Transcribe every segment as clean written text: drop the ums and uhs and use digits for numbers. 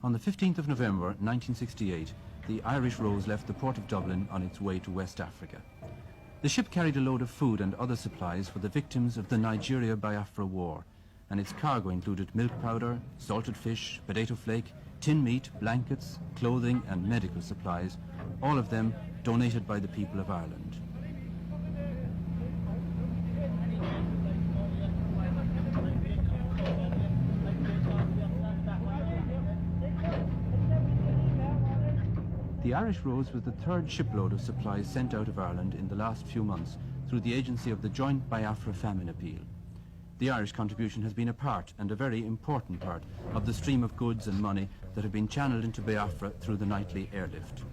On the 15th of November 1968, the Irish Rose left the port of Dublin on its way to West Africa. The ship carried a load of food and other supplies for the victims of the Nigeria-Biafra War, and its cargo included milk powder, salted fish, potato flake, tin meat, blankets, clothing and medical supplies, all of them donated by the people of Ireland. The Irish Rose was the third shipload of supplies sent out of Ireland in the last few months through the agency of the joint Biafra famine appeal. The Irish contribution has been a part, and a very important part, of the stream of goods and money that have been channeled into Biafra through the nightly airlift.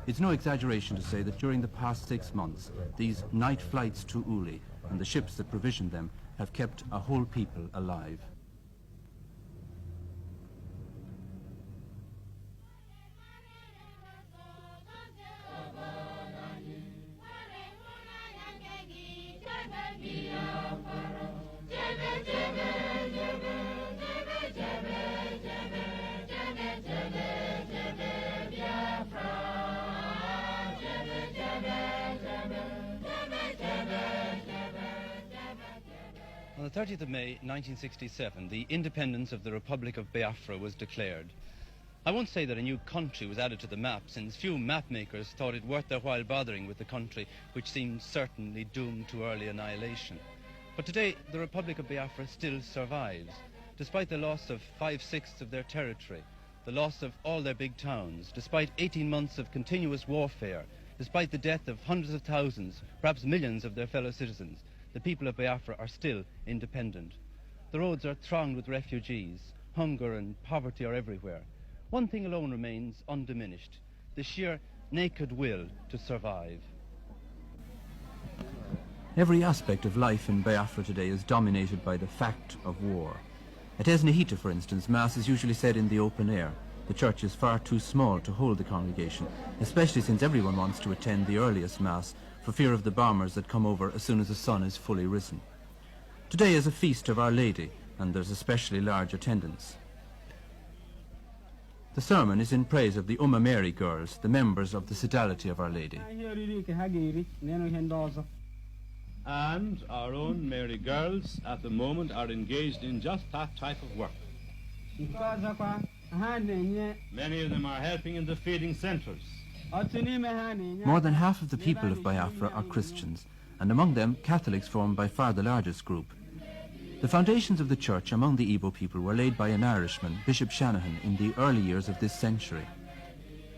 It's no exaggeration to say that during the past 6 months, these night flights to Uli and the ships that provisioned them have kept a whole people alive. On the 30th of May 1967, the independence of the Republic of Biafra was declared. I won't say that a new country was added to the map, since few map makers thought it worth their while bothering with the country which seemed certainly doomed to early annihilation. But today, the Republic of Biafra still survives, despite the loss of 5/6 of their territory, the loss of all their big towns, despite 18 months of continuous warfare, despite the death of hundreds of thousands, perhaps millions of their fellow citizens. The people of Biafra are still independent. The roads are thronged with refugees. Hunger and poverty are everywhere. One thing alone remains undiminished: the sheer naked will to survive. Every aspect of life in Biafra today is dominated by the fact of war. At Esnehita, for instance, Mass is usually said in the open air. The church is far too small to hold the congregation, especially since everyone wants to attend the earliest Mass for fear of the bombers that come over as soon as the sun is fully risen. Today is a feast of Our Lady, and there's especially large attendance. The sermon is in praise of the Mary girls, the members of the Sodality of Our Lady. And our own Mary girls at the moment are engaged in just that type of work. Many of them are helping in the feeding centres. More than half of the people of Biafra are Christians, and among them Catholics form by far the largest group. The foundations of the church among the Igbo people were laid by an Irishman, Bishop Shanahan, in the early years of this century.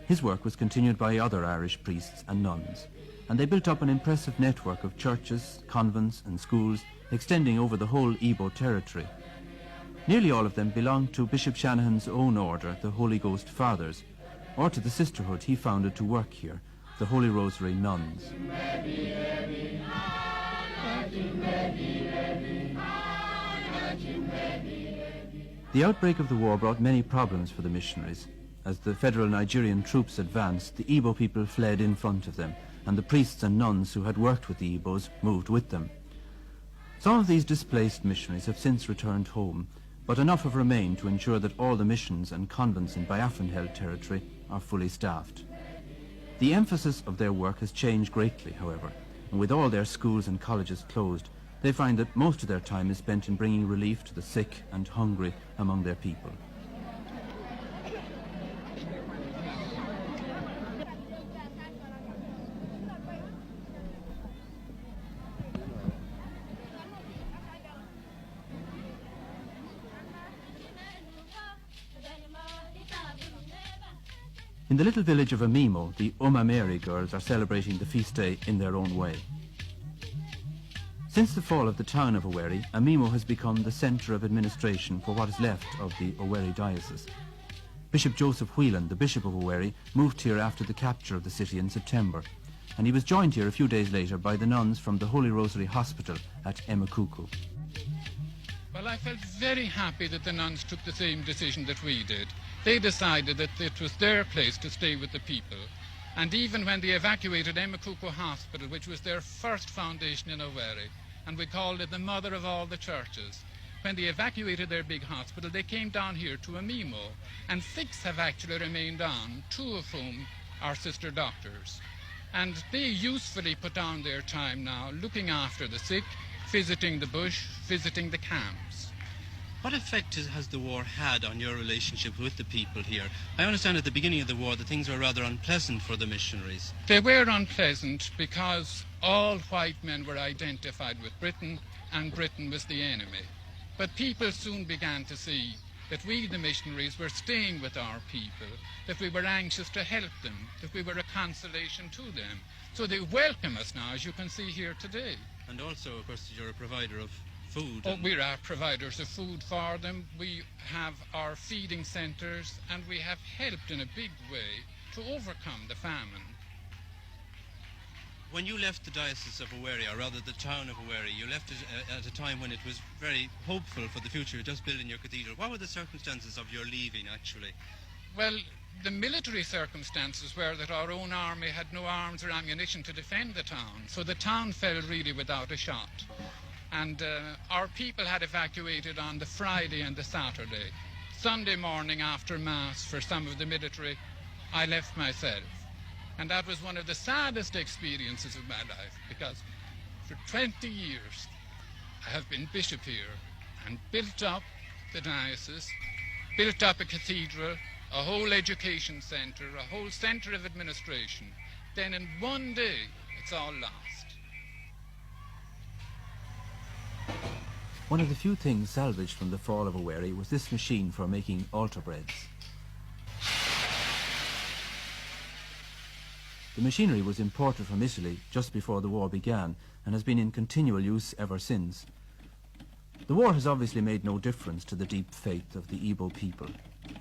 His work was continued by other Irish priests and nuns, and they built up an impressive network of churches, convents and schools extending over the whole Igbo territory. Nearly all of them belonged to Bishop Shanahan's own order, the Holy Ghost Fathers, or to the sisterhood he founded to work here, the Holy Rosary Nuns. The outbreak of the war brought many problems for the missionaries. As the federal Nigerian troops advanced, the Igbo people fled in front of them, and the priests and nuns who had worked with the Igbos moved with them. Some of these displaced missionaries have since returned home, but enough have remained to ensure that all the missions and convents in Biafran-held territory are fully staffed. The emphasis of their work has changed greatly, however, and with all their schools and colleges closed, they find that most of their time is spent in bringing relief to the sick and hungry among their people. In the little village of Amimo, the Mary girls are celebrating the feast day in their own way. Since the fall of the town of Owerri, Amimo has become the centre of administration for what is left of the Owerri diocese. Bishop Joseph Whelan, the Bishop of Owerri, moved here after the capture of the city in September, and he was joined here a few days later by the nuns from the Holy Rosary Hospital at Emekuku. Well, I felt very happy that the nuns took the same decision that we did. They decided that it was their place to stay with the people. And even when they evacuated Emekuku Hospital, which was their first foundation in Owerri, and we called it the mother of all the churches, when they evacuated their big hospital, they came down here to Amimo, and 6 have actually remained on, 2 of whom are sister doctors. And they usefully put down their time now looking after the sick, visiting the bush, visiting the camps. What effect has the war had on your relationship with the people here? I understand at the beginning of the war that things were rather unpleasant for the missionaries. They were unpleasant because all white men were identified with Britain, and Britain was the enemy. But people soon began to see that we, the missionaries, were staying with our people, that we were anxious to help them, that we were a consolation to them. So they welcome us now, as you can see here today. And also, of course, you're a provider of food. Oh, we're our providers of food for them. We have our feeding centres, and we have helped in a big way to overcome the famine. When you left the Diocese of Owerri, or rather the town of Owerri, you left it at a time when it was very hopeful for the future, just building your cathedral. What were the circumstances of your leaving, actually? Well, the military circumstances were that our own army had no arms or ammunition to defend the town, so the town fell really without a shot. And our people had evacuated on the Friday and the Saturday. Sunday morning after Mass for some of the military, I left myself. And that was one of the saddest experiences of my life, because for 20 years I have been bishop here and built up the diocese, built up a cathedral, a whole education centre, a whole centre of administration. Then in one day it's all lost. One of the few things salvaged from the fall of Owerri was this machine for making altar breads. The machinery was imported from Italy just before the war began and has been in continual use ever since. The war has obviously made no difference to the deep faith of the Igbo people.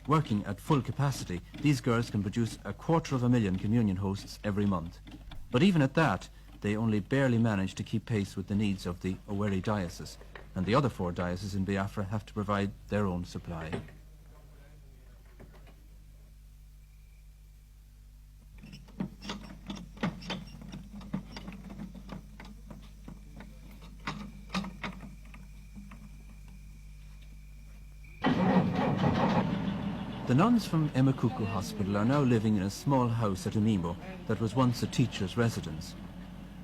Working at full capacity, these girls can produce 250,000 communion hosts every month. But even at that, they only barely manage to keep pace with the needs of the Owerri diocese, and the other 4 dioceses in Biafra have to provide their own supply. The nuns from Emakuku Hospital are now living in a small house at Amimo that was once a teacher's residence.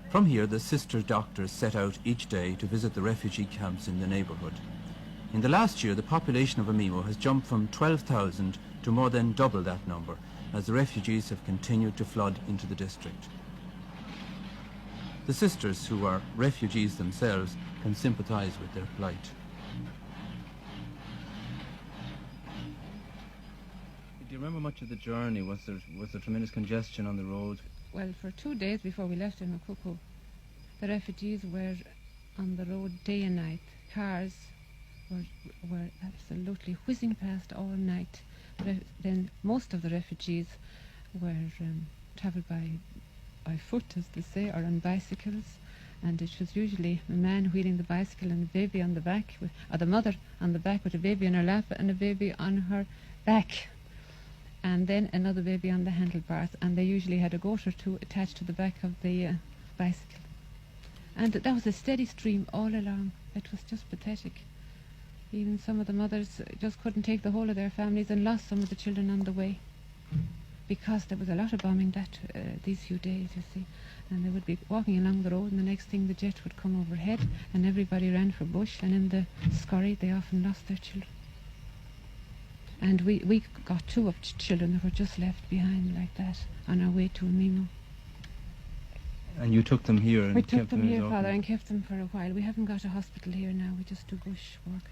From here, the sister doctors set out each day to visit the refugee camps in the neighbourhood. In the last year, the population of Amimo has jumped from 12,000 to more than double that number, as the refugees have continued to flood into the district. The sisters, who are refugees themselves, can sympathise with their plight. Do you remember much of the journey? Was there tremendous congestion on the road? Well, for 2 days before we left Emakuku, the refugees were on the road day and night. Cars were absolutely whizzing past all night. Then most of the refugees were travelled by foot, as they say, or on bicycles, and it was usually a man wheeling the bicycle and a baby on the back, or the mother on the back with a baby on her lap and a baby on her back, and then another baby on the handlebars, and they usually had a goat or 2 attached to the back of the bicycle. And that was a steady stream all along. It was just pathetic. Even some of the mothers just couldn't take the whole of their families and lost some of the children on the way, because there was a lot of bombing these few days, you see. And they would be walking along the road, and the next thing the jet would come overhead, and everybody ran for bush, and in the scurry they often lost their children. And we got 2 of children that were just left behind like that on our way to Amimo. And you took them here and We kept took them here, as Father, orphans? and kept them for a while. We haven't got a hospital here now, we just do bush work.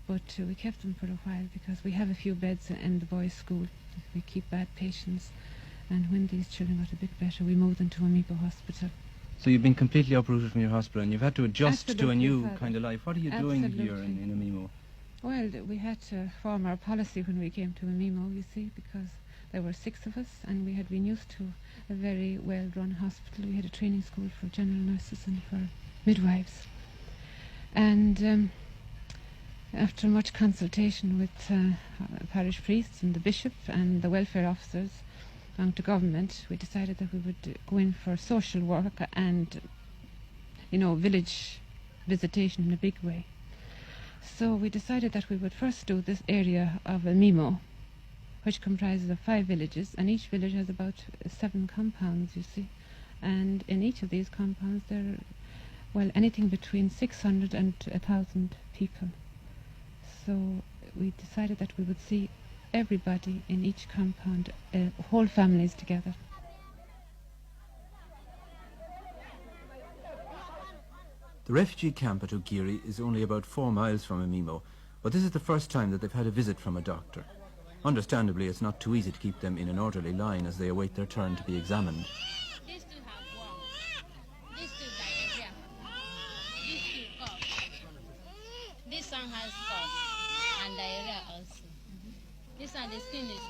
But we kept them for a while because we have a few beds in the boys' school. We keep bad patients. And when these children got a bit better, we moved them to Amibo Hospital. So you've been completely uprooted from your hospital and you've had to adjust to a Absolutely, new Father. kind of life. What are you doing here Absolutely. in Amimo? Well, we had to form our policy when we came to Amimo, you see, because there were 6 of us, and we had been used to a very well-run hospital. We had a training school for general nurses and for midwives. And after much consultation with parish priests and the bishop and the welfare officers belonging to government, we decided that we would go in for social work and, village visitation in a big way. So we decided that we would first do this area of Mimo, which comprises of 5 villages, and each village has about 7 compounds, you see. And in each of these compounds there are, well, anything between 600 and 1,000 people. So we decided that we would see everybody in each compound, whole families together. The refugee camp at Ugiri is only about 4 miles from Amimo, but this is the first time that they've had a visit from a doctor. Understandably, it's not too easy to keep them in an orderly line as they await their turn to be examined. These two have one. These two diarrhea. These two cough. This one has cough and diarrhea also. This one, the skin is